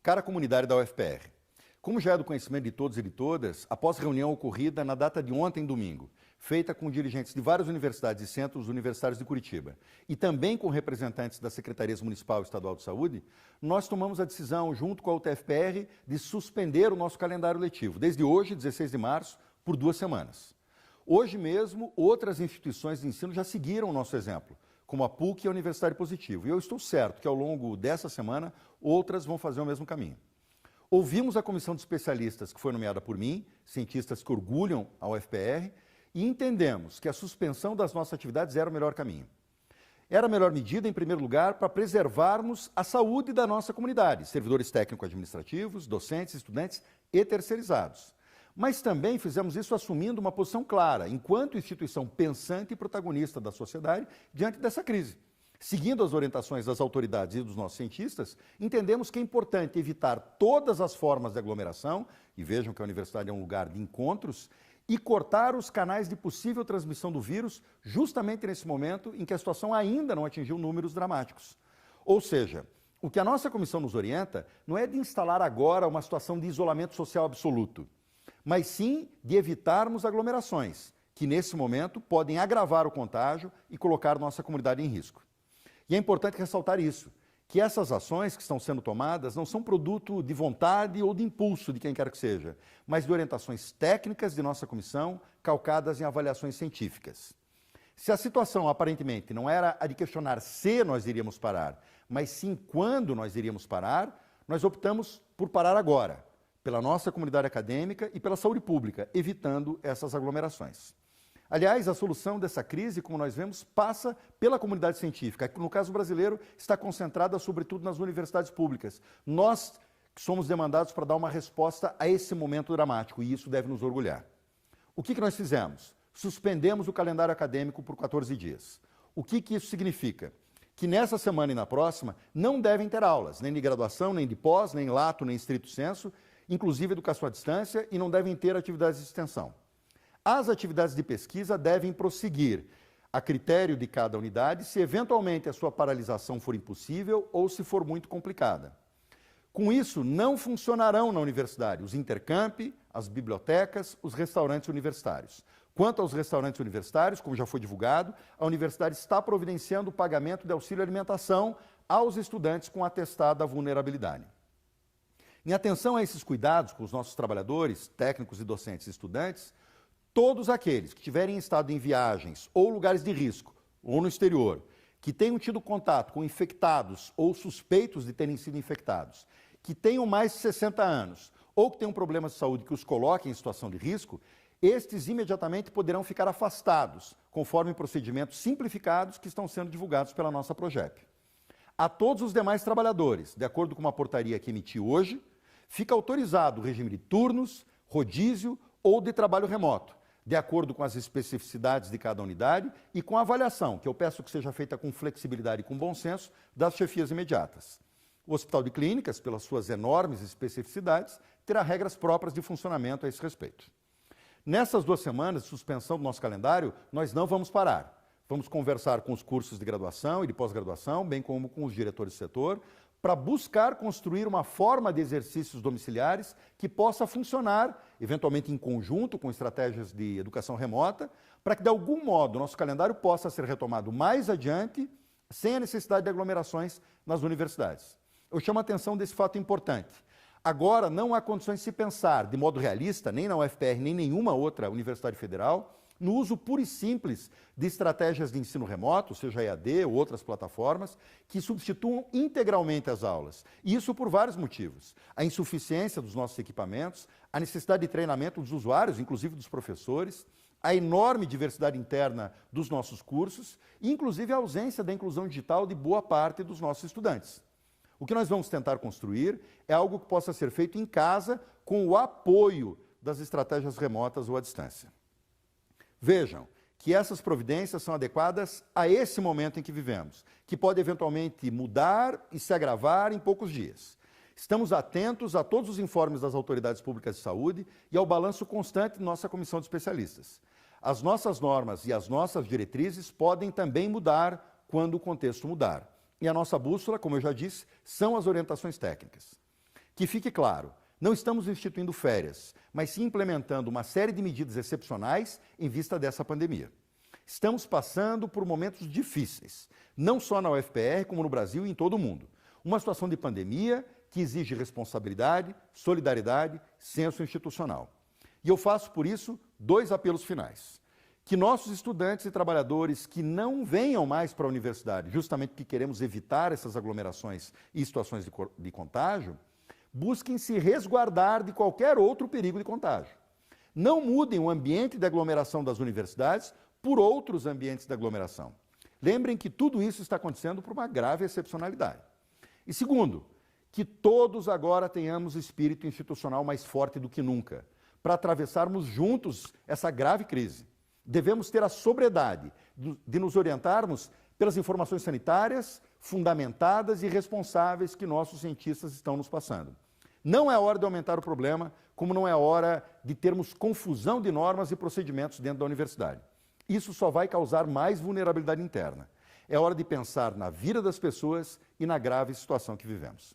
Cara comunidade da UFPR, como já é do conhecimento de todos e de todas, após reunião ocorrida na data de ontem, domingo, feita com dirigentes de várias universidades e centros universitários de Curitiba, e também com representantes das Secretarias Municipal e Estadual de Saúde, nós tomamos a decisão, junto com a UTFPR, de suspender o nosso calendário letivo, desde hoje, 16 de março, por 2 semanas. Hoje mesmo, outras instituições de ensino já seguiram o nosso exemplo, como a PUC e a Universidade Positivo. E eu estou certo que ao longo dessa semana, outras vão fazer o mesmo caminho. Ouvimos a comissão de especialistas que foi nomeada por mim, cientistas que orgulham a UFPR, e entendemos que a suspensão das nossas atividades era o melhor caminho. Era a melhor medida, em primeiro lugar, para preservarmos a saúde da nossa comunidade, servidores técnico-administrativos, docentes, estudantes e terceirizados. Mas também fizemos isso assumindo uma posição clara, enquanto instituição pensante e protagonista da sociedade, diante dessa crise. Seguindo as orientações das autoridades e dos nossos cientistas, entendemos que é importante evitar todas as formas de aglomeração, e vejam que a universidade é um lugar de encontros, e cortar os canais de possível transmissão do vírus, justamente nesse momento em que a situação ainda não atingiu números dramáticos. Ou seja, o que a nossa comissão nos orienta não é de instalar agora uma situação de isolamento social absoluto, mas sim de evitarmos aglomerações, que nesse momento podem agravar o contágio e colocar nossa comunidade em risco. E é importante ressaltar isso, que essas ações que estão sendo tomadas não são produto de vontade ou de impulso de quem quer que seja, mas de orientações técnicas de nossa comissão, calcadas em avaliações científicas. Se a situação aparentemente não era a de questionar se nós iríamos parar, mas sim quando nós iríamos parar, nós optamos por parar agora, pela nossa comunidade acadêmica e pela saúde pública, evitando essas aglomerações. Aliás, a solução dessa crise, como nós vemos, passa pela comunidade científica, que no caso brasileiro está concentrada sobretudo nas universidades públicas. Nós somos demandados para dar uma resposta a esse momento dramático, e isso deve nos orgulhar. O que nós fizemos? Suspendemos o calendário acadêmico por 14 dias. O que isso significa? Que nessa semana e na próxima não devem ter aulas, nem de graduação, nem de pós, nem lato, nem estrito sensu, inclusive educação à distância, e não devem ter atividades de extensão. As atividades de pesquisa devem prosseguir a critério de cada unidade, se eventualmente a sua paralisação for impossível ou se for muito complicada. Com isso, não funcionarão na universidade os intercampi, as bibliotecas, os restaurantes universitários. Quanto aos restaurantes universitários, como já foi divulgado, a universidade está providenciando o pagamento de auxílio alimentação aos estudantes com atestada vulnerabilidade. Em atenção a esses cuidados com os nossos trabalhadores, técnicos e docentes e estudantes, todos aqueles que tiverem estado em viagens ou lugares de risco, ou no exterior, que tenham tido contato com infectados ou suspeitos de terem sido infectados, que tenham mais de 60 anos ou que tenham problemas de saúde que os coloquem em situação de risco, estes imediatamente poderão ficar afastados, conforme procedimentos simplificados que estão sendo divulgados pela nossa Progep. A todos os demais trabalhadores, de acordo com uma portaria que emiti hoje, fica autorizado o regime de turnos, rodízio ou de trabalho remoto, de acordo com as especificidades de cada unidade e com a avaliação, que eu peço que seja feita com flexibilidade e com bom senso, das chefias imediatas. O Hospital de Clínicas, pelas suas enormes especificidades, terá regras próprias de funcionamento a esse respeito. Nessas 2 semanas de suspensão do nosso calendário, nós não vamos parar. Vamos conversar com os cursos de graduação e de pós-graduação, bem como com os diretores do setor, para buscar construir uma forma de exercícios domiciliares que possa funcionar, eventualmente em conjunto com estratégias de educação remota, para que, de algum modo, o nosso calendário possa ser retomado mais adiante, sem a necessidade de aglomerações nas universidades. Eu chamo a atenção desse fato importante. Agora, não há condições de se pensar, de modo realista, nem na UFPR, nem nenhuma outra universidade federal, no uso puro e simples de estratégias de ensino remoto, seja EAD ou outras plataformas, que substituam integralmente as aulas. E isso por vários motivos. A insuficiência dos nossos equipamentos, a necessidade de treinamento dos usuários, inclusive dos professores, a enorme diversidade interna dos nossos cursos e, inclusive, a ausência da inclusão digital de boa parte dos nossos estudantes. O que nós vamos tentar construir é algo que possa ser feito em casa com o apoio das estratégias remotas ou à distância. Vejam que essas providências são adequadas a esse momento em que vivemos, que pode eventualmente mudar e se agravar em poucos dias. Estamos atentos a todos os informes das autoridades públicas de saúde e ao balanço constante de nossa comissão de especialistas. As nossas normas e as nossas diretrizes podem também mudar quando o contexto mudar. E a nossa bússola, como eu já disse, são as orientações técnicas. Que fique claro, não estamos instituindo férias, mas sim implementando uma série de medidas excepcionais em vista dessa pandemia. Estamos passando por momentos difíceis, não só na UFPR, como no Brasil e em todo o mundo. Uma situação de pandemia que exige responsabilidade, solidariedade, senso institucional. E eu faço, por isso, 2 apelos finais. Que nossos estudantes e trabalhadores que não venham mais para a universidade, justamente porque queremos evitar essas aglomerações e situações de contágio, busquem se resguardar de qualquer outro perigo de contágio. Não mudem o ambiente de aglomeração das universidades por outros ambientes de aglomeração. Lembrem que tudo isso está acontecendo por uma grave excepcionalidade. E segundo, que todos agora tenhamos espírito institucional mais forte do que nunca, para atravessarmos juntos essa grave crise. Devemos ter a sobriedade de nos orientarmos pelas informações sanitárias fundamentadas e responsáveis que nossos cientistas estão nos passando. Não é hora de aumentar o problema, como não é hora de termos confusão de normas e procedimentos dentro da universidade. Isso só vai causar mais vulnerabilidade interna. É hora de pensar na vida das pessoas e na grave situação que vivemos.